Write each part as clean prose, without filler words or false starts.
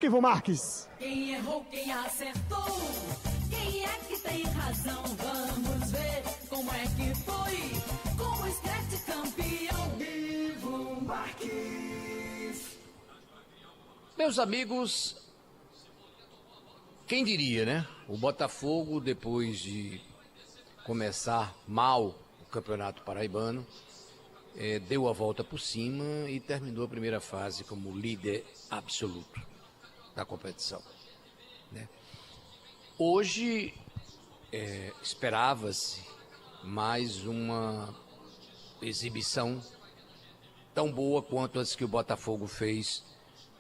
Ivo Marques. Quem errou, quem acertou? Quem é que tem razão? Vamos ver como é que foi com o Scratch campeão Ivo Marques. Meus amigos, quem diria, né? O Botafogo, depois de começar mal o Campeonato Paraibano, deu a volta por cima e terminou a primeira fase como líder absoluto da competição, né? Hoje esperava-se mais uma exibição tão boa quanto as que o Botafogo fez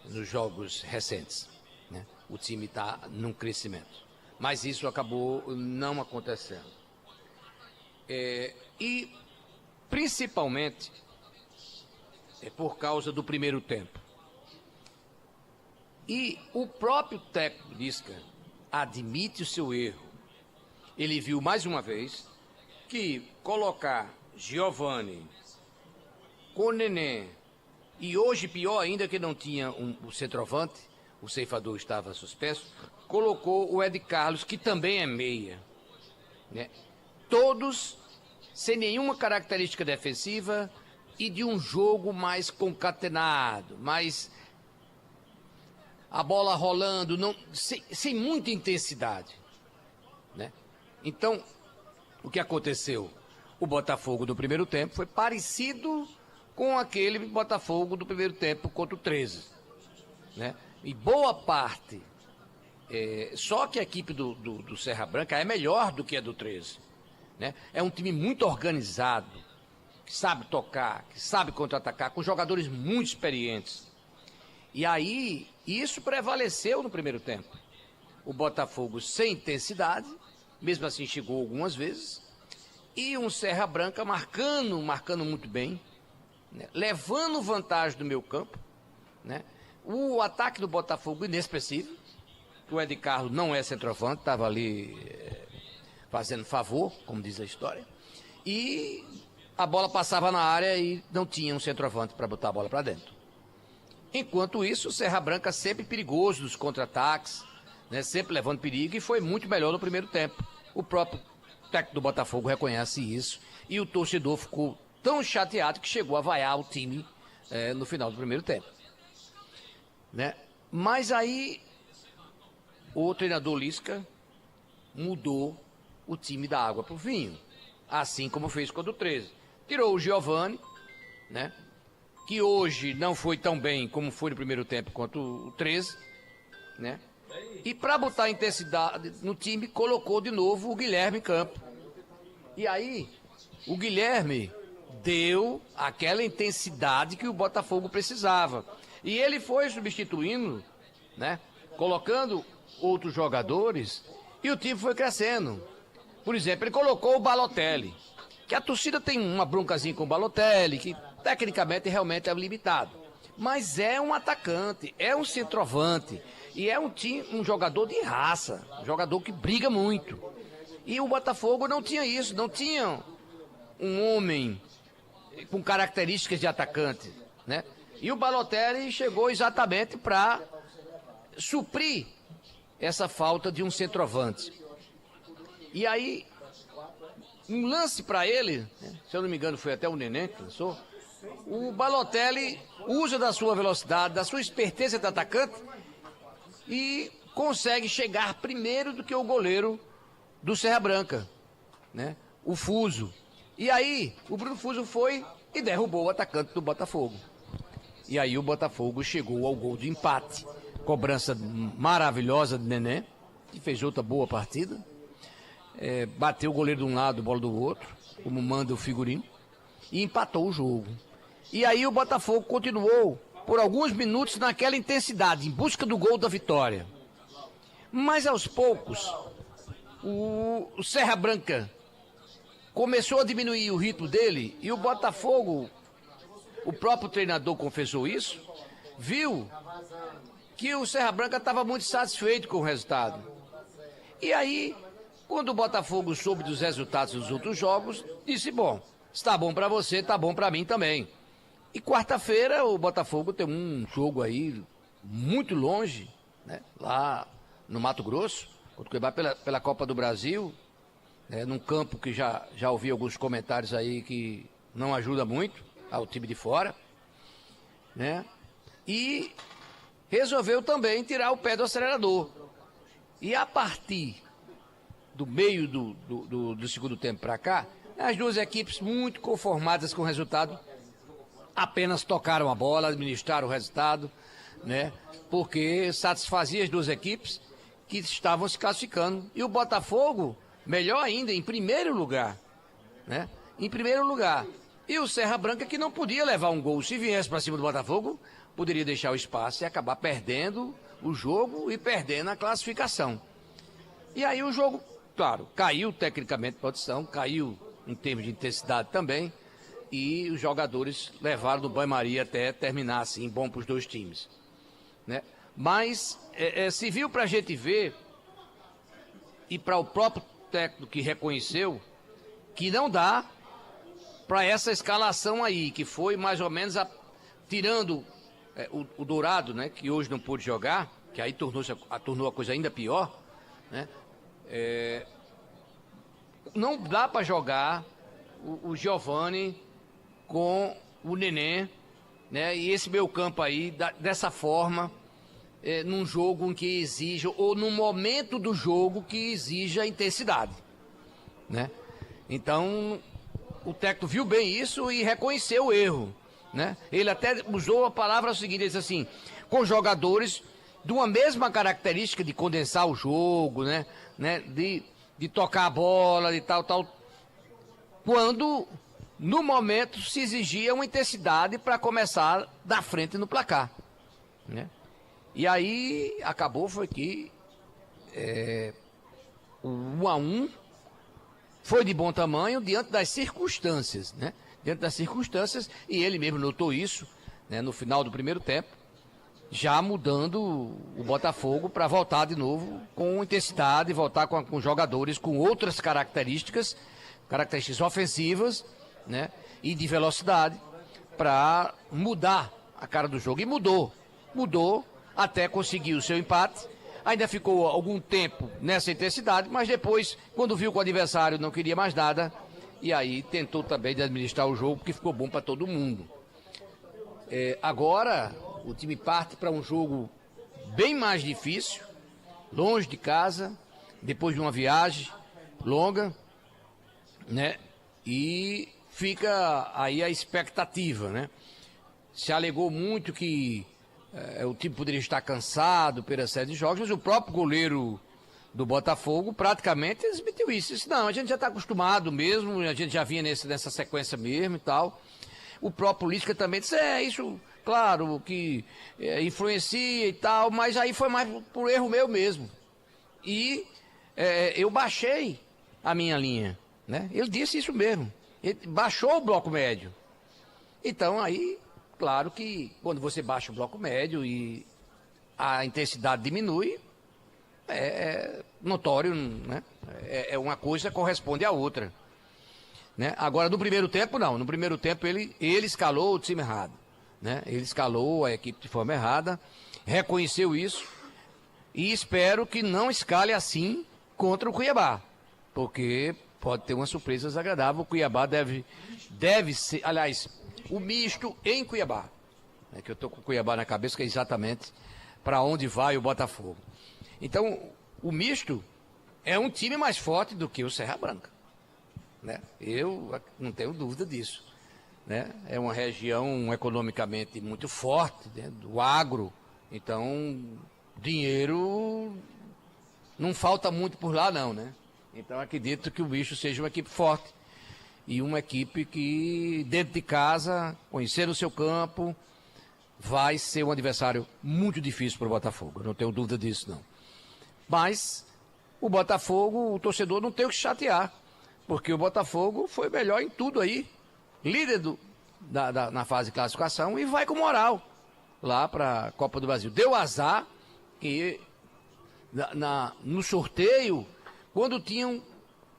nos jogos recentes, né? O time está num crescimento, mas isso acabou não acontecendo, e principalmente por causa do primeiro tempo. E o próprio técnico Lisca admite o seu erro. Ele viu mais uma vez que colocar Giovani com Nenê, e hoje pior ainda que não tinha o centroavante, o ceifador estava suspenso, colocou o Ed Carlos, que também é meia, né? Todos sem nenhuma característica defensiva e de um jogo mais concatenado, mais a bola rolando, sem muita intensidade, né? Então, o que aconteceu? O Botafogo do primeiro tempo foi parecido com aquele Botafogo do primeiro tempo contra o 13, né? E boa parte, só que a equipe do Serra Branca é melhor do que a do 13, né? É um time muito organizado, que sabe tocar, que sabe contra-atacar, com jogadores muito experientes. E aí, isso prevaleceu no primeiro tempo. O Botafogo sem intensidade, mesmo assim chegou algumas vezes, e um Serra Branca marcando muito bem, né? Levando vantagem do meio campo, né? O ataque do Botafogo inexpressivo. O Ed Carlos não é centroavante, estava ali fazendo favor, como diz a história, e a bola passava na área e não tinha um centroavante para botar a bola para dentro. Enquanto isso, o Serra Branca sempre perigoso nos contra-ataques, né, sempre levando perigo, e foi muito melhor no primeiro tempo. O próprio técnico do Botafogo reconhece isso, e o torcedor ficou tão chateado que chegou a vaiar o time no final do primeiro tempo, né? Mas aí o treinador Lisca mudou o time da água para o vinho, assim como fez com o do 13. Tirou o Giovani, né, que hoje não foi tão bem como foi no primeiro tempo quanto o 13, né? E para botar intensidade no time, colocou de novo o Guilherme em campo. E aí, o Guilherme deu aquela intensidade que o Botafogo precisava. E ele foi substituindo, né, colocando outros jogadores, e o time foi crescendo. Por exemplo, ele colocou o Balotelli, que a torcida tem uma broncazinha com o Balotelli, que tecnicamente realmente é limitado. Mas é um atacante, é um centroavante, e é um jogador de raça, um jogador que briga muito. E o Botafogo não tinha isso, não tinha um homem com características de atacante, né? E o Balotelli chegou exatamente para suprir essa falta de um centroavante. E aí, um lance para ele, né, se eu não me engano foi até o Nenê que lançou, o Balotelli usa da sua velocidade, da sua esperteza de atacante e consegue chegar primeiro do que o goleiro do Serra Branca, né, o Fuso. E aí, o Bruno Fuso foi e derrubou o atacante do Botafogo. E aí o Botafogo chegou ao gol de empate. Cobrança maravilhosa de Nenê, que fez outra boa partida. Bateu o goleiro de um lado, bola do outro, como manda o figurino, e empatou o jogo. E aí o Botafogo continuou por alguns minutos naquela intensidade, em busca do gol da vitória. Mas aos poucos, o Serra Branca começou a diminuir o ritmo dele, e o Botafogo, o próprio treinador confessou isso, viu que o Serra Branca estava muito satisfeito com o resultado. E aí, quando o Botafogo soube dos resultados dos outros jogos, disse, bom, está bom para você, está bom para mim também. E quarta-feira o Botafogo tem um jogo aí muito longe, né, lá no Mato Grosso, contra o Cuiabá pela Copa do Brasil, num campo que já ouvi alguns comentários aí que não ajuda muito ao time de fora, né? E resolveu também tirar o pé do acelerador. E a partir do meio do segundo tempo para cá, as duas equipes muito conformadas com o resultado, apenas tocaram a bola, administraram o resultado, né? Porque satisfazia as duas equipes que estavam se classificando. E o Botafogo, melhor ainda, em primeiro lugar, né? Em primeiro lugar. E o Serra Branca, que não podia levar um gol. Se viesse para cima do Botafogo, poderia deixar o espaço e acabar perdendo o jogo e perdendo a classificação. E aí o jogo, claro, caiu tecnicamente a produção, caiu em termos de intensidade também, e os jogadores levaram do banho-maria até terminar assim, bom para os dois times, né? Mas se viu para a gente ver, e para o próprio técnico que reconheceu, que não dá para essa escalação aí, que foi mais ou menos tirando o Dourado, né, que hoje não pôde jogar, que aí tornou a coisa ainda pior, né? Não dá para jogar o Giovani com o Nenê, né? E esse meio campo aí, dessa forma, num jogo em que exija, ou num momento do jogo que exija intensidade, né? Então, o técnico viu bem isso e reconheceu o erro, né? Ele até usou a palavra seguinte, ele disse assim, com jogadores de uma mesma característica de condensar o jogo, né? De tocar a bola, de tal, quando no momento se exigia uma intensidade para começar da frente no placar, né? E aí acabou foi que o 1-1 foi de bom tamanho diante das circunstâncias, né? Diante das circunstâncias, e ele mesmo notou isso, né, no final do primeiro tempo, já mudando o Botafogo para voltar de novo com intensidade, voltar com jogadores com outras características ofensivas, né, e de velocidade, para mudar a cara do jogo. E mudou até conseguir o seu empate. Ainda ficou algum tempo nessa intensidade, mas depois, quando viu que o adversário não queria mais nada, e aí tentou também de administrar o jogo, porque ficou bom para todo mundo. Agora, o time parte para um jogo bem mais difícil, longe de casa, depois de uma viagem longa, né? E fica aí a expectativa, né? Se alegou muito que o time poderia estar cansado pela série de jogos, mas o próprio goleiro do Botafogo praticamente admitiu isso. Disse, não, a gente já está acostumado mesmo, a gente já vinha nessa sequência mesmo e tal. O próprio Lisca também disse, isso, claro, que influencia e tal, mas aí foi mais por erro meu mesmo. E eu baixei a minha linha, né? Ele disse isso mesmo, ele baixou o bloco médio. Então aí, claro que quando você baixa o bloco médio e a intensidade diminui, é notório, né? Uma coisa corresponde à outra, né? Agora, no primeiro tempo, não. No primeiro tempo, ele escalou o time errado, né? Ele escalou a equipe de forma errada, reconheceu isso e espero que não escale assim contra o Cuiabá, porque pode ter uma surpresa desagradável. O Cuiabá deve ser, aliás, o misto em Cuiabá, né? Que eu estou com o Cuiabá na cabeça, que é exatamente para onde vai o Botafogo. Então, o misto é um time mais forte do que o Serra Branca, né? Eu não tenho dúvida disso, né? É uma região economicamente muito forte, né? Do agro, então dinheiro não falta muito por lá não, né? Então acredito que o misto seja uma equipe forte e uma equipe que dentro de casa, conhecendo o seu campo, vai ser um adversário muito difícil para o Botafogo, eu não tenho dúvida disso não. Mas o Botafogo, o torcedor não tem o que chatear, porque o Botafogo foi melhor em tudo aí, líder na fase de classificação e vai com moral lá para a Copa do Brasil. Deu azar que no sorteio, quando tinham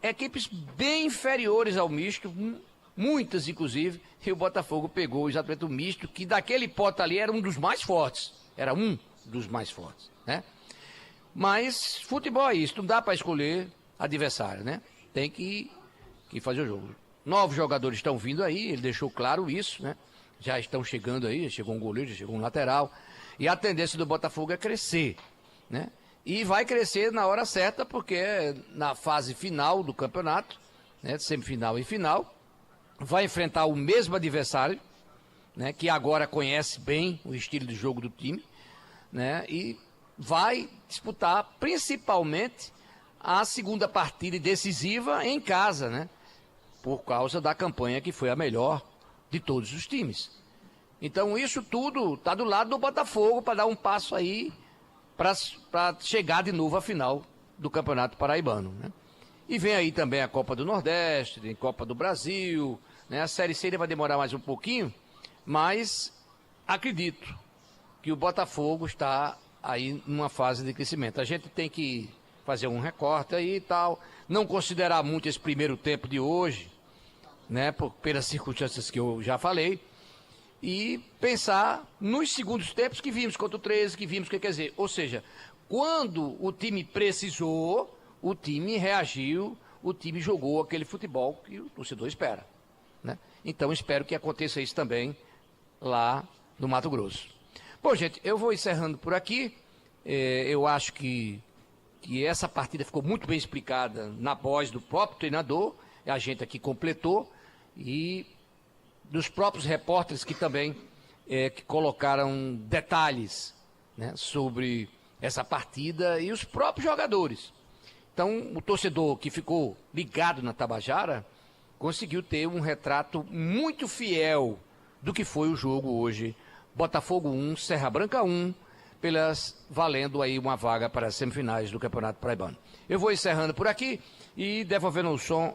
equipes bem inferiores ao misto, muitas inclusive, e o Botafogo pegou exatamente o misto, que daquele pote ali era um dos mais fortes, né? Mas futebol é isso, não dá para escolher adversário, né? Tem que fazer o jogo. Novos jogadores estão vindo aí, ele deixou claro isso, né? Já estão chegando aí, já chegou um goleiro, já chegou um lateral. E a tendência do Botafogo é crescer, né? E vai crescer na hora certa, porque é na fase final do campeonato, né? Semifinal e final, vai enfrentar o mesmo adversário, né? Que agora conhece bem o estilo de jogo do time, né? E vai disputar principalmente a segunda partida decisiva em casa, né? Por causa da campanha que foi a melhor de todos os times. Então isso tudo está do lado do Botafogo para dar um passo aí para chegar de novo à final do Campeonato Paraibano, né? E vem aí também a Copa do Nordeste, tem Copa do Brasil, né? A Série C vai demorar mais um pouquinho, mas acredito que o Botafogo está aí numa fase de crescimento. A gente tem que fazer um recorte aí e tal, não considerar muito esse primeiro tempo de hoje, né, pelas circunstâncias que eu já falei, e pensar nos segundos tempos que vimos contra o 13, que vimos, quer dizer, ou seja, quando o time precisou, o time reagiu, o time jogou aquele futebol que o torcedor espera, né? Então espero que aconteça isso também lá no Mato Grosso. Bom, gente, eu vou encerrando por aqui. Eu acho que essa partida ficou muito bem explicada na voz do próprio treinador, a gente aqui completou, e dos próprios repórteres que também que colocaram detalhes, né, sobre essa partida e os próprios jogadores. Então, o torcedor que ficou ligado na Tabajara conseguiu ter um retrato muito fiel do que foi o jogo hoje. Botafogo 1, Serra Branca 1, valendo aí uma vaga para as semifinais do Campeonato Paraibano. Eu vou encerrando por aqui e devolvendo o som